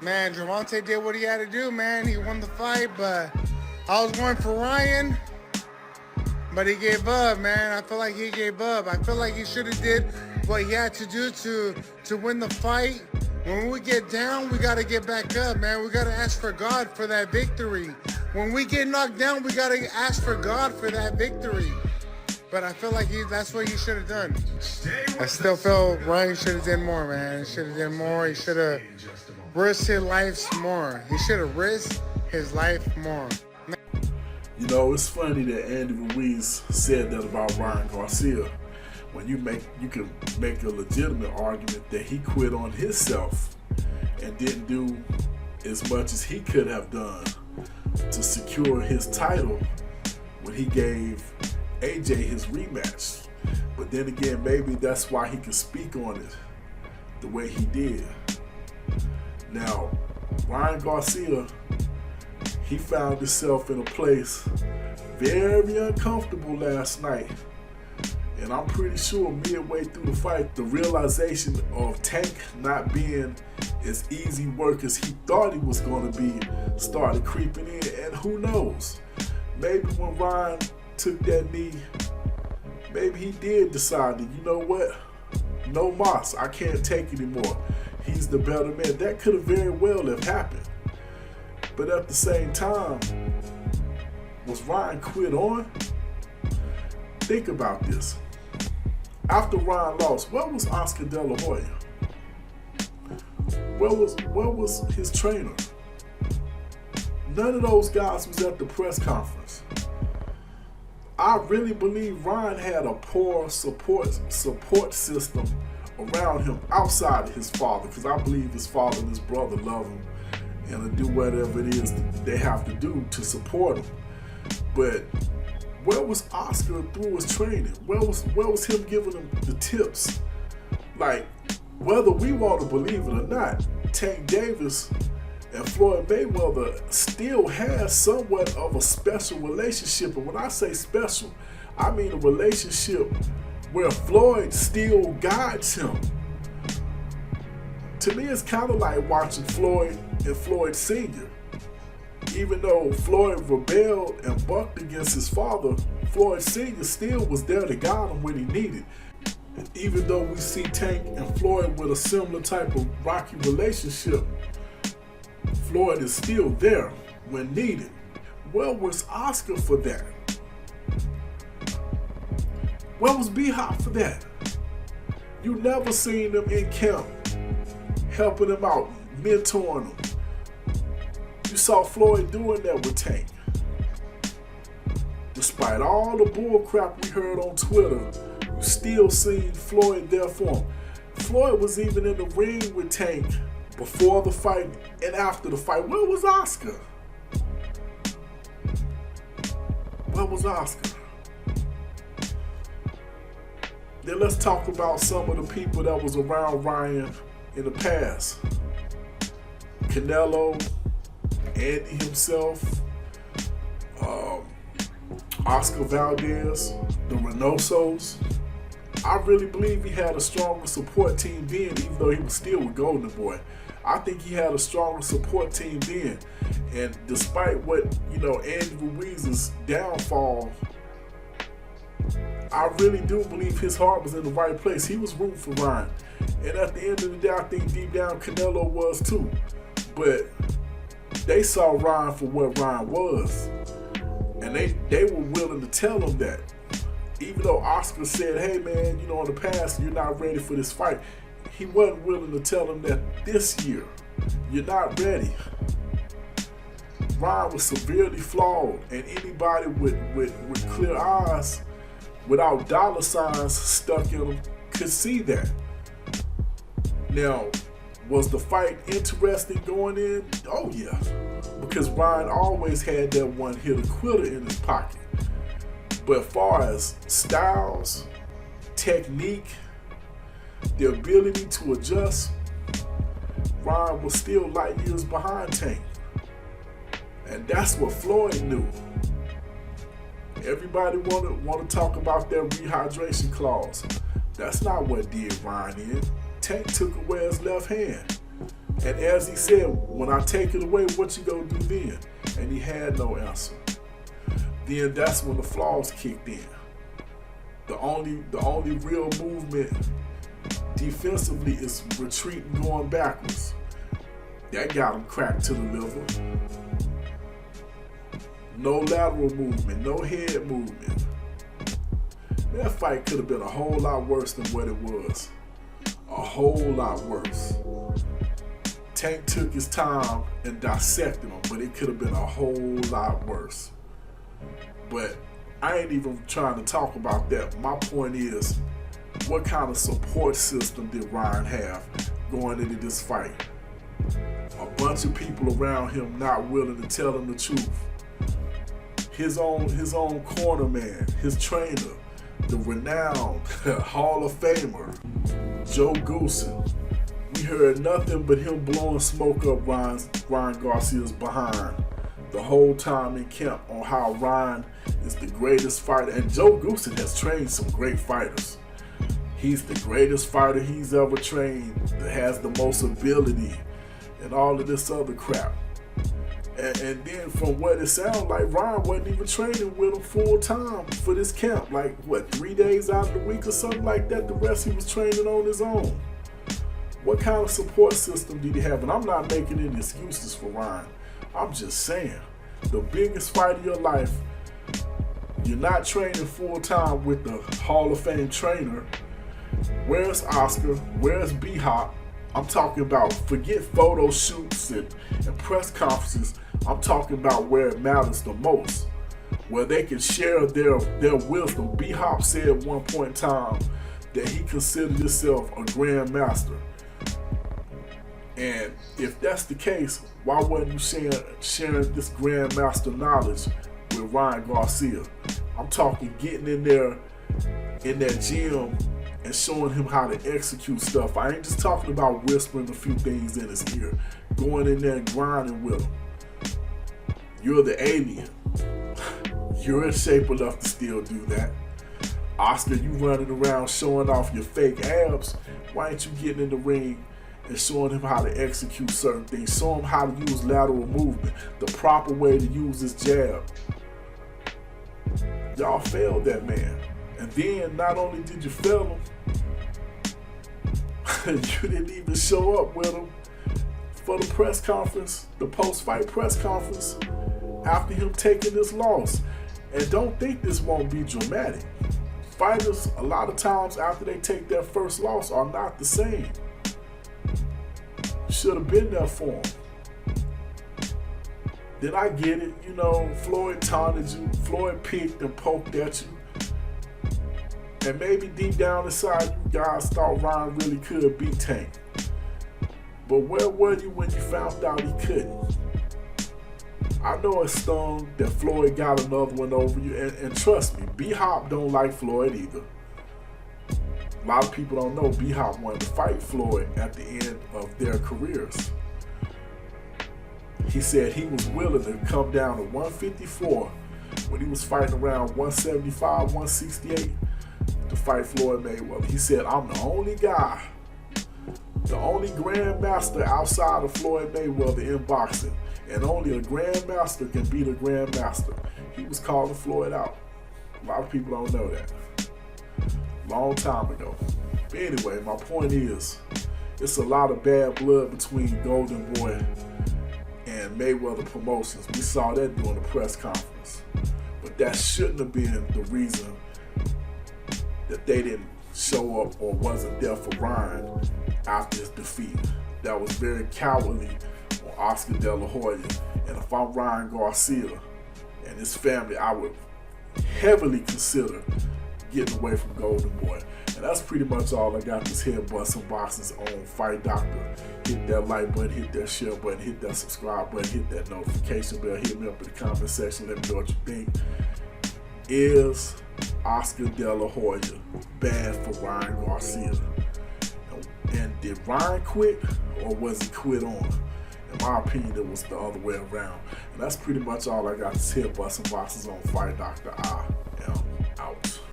Man, Gervonta did what he had to do, man. He won the fight, but I was going for Ryan, but he gave up, man. I feel like he gave up. I feel like he should have did what he had to do to win the fight. When we get down, we got to get back up, man. We got to ask for God for that victory. When we get knocked down, we got to ask for God for that victory. But I feel like that's what he should have done. I still feel Ryan should have done more, man. He should have done more. He should have risked his life more. He should have risked his life more. You know, it's funny that Andy Ruiz said that about Ryan Garcia. When you can make a legitimate argument that he quit on himself and didn't do as much as he could have done to secure his title when he gave AJ his rematch. But then again, maybe that's why he can speak on it the way he did. Now, Ryan Garcia, he found himself in a place very uncomfortable last night. And I'm pretty sure midway through the fight, the realization of Tank not being as easy work as he thought he was going to be started creeping in. And who knows? Maybe when Ryan took that knee, maybe he did decide that, you know what? No mas, I can't take anymore. He's the better man. That could have very well have happened. But at the same time, was Ryan quit on? Think about this. After Ryan lost, where was Oscar De La Hoya? Where was his trainer? None of those guys was at the press conference. I really believe Ryan had a poor support system around him outside of his father, because I believe his father and his brother love him and to do whatever it is they have to do to support him. But where was Oscar through his training? Where was him giving him the tips? Like, whether we want to believe it or not, Tank Davis and Floyd Mayweather still has somewhat of a special relationship. And when I say special, I mean a relationship where Floyd still guides him. To me, it's kind of like watching Floyd and Floyd Sr. Even though Floyd rebelled and bucked against his father, Floyd Sr. still was there to guide him when he needed. And even though we see Tank and Floyd with a similar type of rocky relationship, Floyd is still there when needed. Where was Oscar for that? Where was B-Hop for that? You never seen them in camp helping him out, mentoring him. You saw Floyd doing that with Tank. Despite all the bull crap we heard on Twitter, you still seen Floyd there for him. Floyd was even in the ring with Tank before the fight and after the fight. Where was Oscar? Where was Oscar? Then let's talk about some of the people that was around Ryan in the past. Canelo, Andy himself, Oscar Valdez, the Reynosos. I really believe he had a stronger support team then, even though he was still with Golden Boy. I think he had a stronger support team then. And despite what, Andy Ruiz's downfall, I really do believe his heart was in the right place. He was rooting for Ryan. And at the end of the day, I think deep down Canelo was too. But they saw Ryan for what Ryan was. And they were willing to tell him that. Even though Oscar said, hey man, in the past, you're not ready for this fight. He wasn't willing to tell him that this year, you're not ready. Ryan was severely flawed, and anybody with clear eyes, without dollar signs stuck in them, could see that. Now, was the fight interesting going in? Oh yeah, because Ryan always had that one hitter quitter in his pocket. But as far as styles, technique, the ability to adjust, Ryan was still light years behind Tank. And that's what Floyd knew. Everybody want to talk about their rehydration clause. That's not what did Ryan in. Tank took away his left hand. And as he said, when I take it away, what you gonna do then? And he had no answer. Then that's when the flaws kicked in. The only real movement defensively is retreating, going backwards. That got him cracked to the liver. No lateral movement, no head movement. That fight could have been a whole lot worse than what it was. A whole lot worse. Tank took his time and dissected him, but it could have been a whole lot worse. But I ain't even trying to talk about that. My point is, what kind of support system did Ryan have going into this fight? A bunch of people around him not willing to tell him the truth. His own corner man, his trainer, the renowned Hall of Famer, Joe Goosen. We heard nothing but him blowing smoke up Ryan Garcia's behind the whole time in camp on how Ryan is the greatest fighter. And Joe Goosen has trained some great fighters. He's the greatest fighter he's ever trained, that has the most ability and all of this other crap. And then from what it sounds like, Ryan wasn't even training with him full time for this camp. Like, what, 3 days out of the week or something like that? The rest he was training on his own. What kind of support system did he have? And I'm not making any excuses for Ryan. I'm just saying, the biggest fight of your life, you're not training full time with the Hall of Fame trainer. Where's Oscar? Where's B-Hop? I'm talking about, forget photo shoots and press conferences. I'm talking about where it matters the most, where they can share their wisdom. B-Hop said at one point in time that he considered himself a grandmaster. And if that's the case, why wasn't you sharing this grandmaster knowledge with Ryan Garcia? I'm talking getting in there in that gym and showing him how to execute stuff. I ain't just talking about whispering a few things in his ear. Going in there and grinding with him. You're the alien. You're in shape enough to still do that. Oscar, you running around showing off your fake abs. Why ain't you getting in the ring and showing him how to execute certain things? Show him how to use lateral movement, the proper way to use his jab. Y'all failed that man. And then not only did you fail him, you didn't even show up with him for the press conference, the post-fight press conference, after him taking this loss. And don't think this won't be dramatic. Fighters, a lot of times after they take their first loss, are not the same. Should have been there for him. Then I get it, you know, Floyd taunted you, Floyd picked and poked at you. And maybe deep down inside, you guys thought Ryan really could beat Tank. But where were you when you found out he couldn't? I know it stung that Floyd got another one over you, and trust me, B-Hop don't like Floyd either. A lot of people don't know B-Hop wanted to fight Floyd at the end of their careers. He said he was willing to come down to 154 when he was fighting around 175, 168 to fight Floyd Mayweather. He said, I'm the only guy, the only grandmaster outside of Floyd Mayweather in boxing, and only a grandmaster can beat a grandmaster. He was calling Floyd out. A lot of people don't know that. Long time ago. But anyway, my point is, it's a lot of bad blood between Golden Boy and Mayweather Promotions. We saw that during the press conference. But that shouldn't have been the reason that they didn't show up or wasn't there for Ryan after his defeat. That was very cowardly on Oscar De La Hoya. And if I'm Ryan Garcia and his family, I would heavily consider getting away from Golden Boy. And that's pretty much all I got this Head Busting Boxes on Fight Doctor. Hit that like button, hit that share button, hit that subscribe button, hit that notification bell, hit me up in the comment section, let me know what you think. Is Oscar De La Hoya bad for Ryan Garcia? And did Ryan quit, or was he quit on? In my opinion, it was the other way around. And that's pretty much all I got. This Head Busting Boxes on Fight Doctor.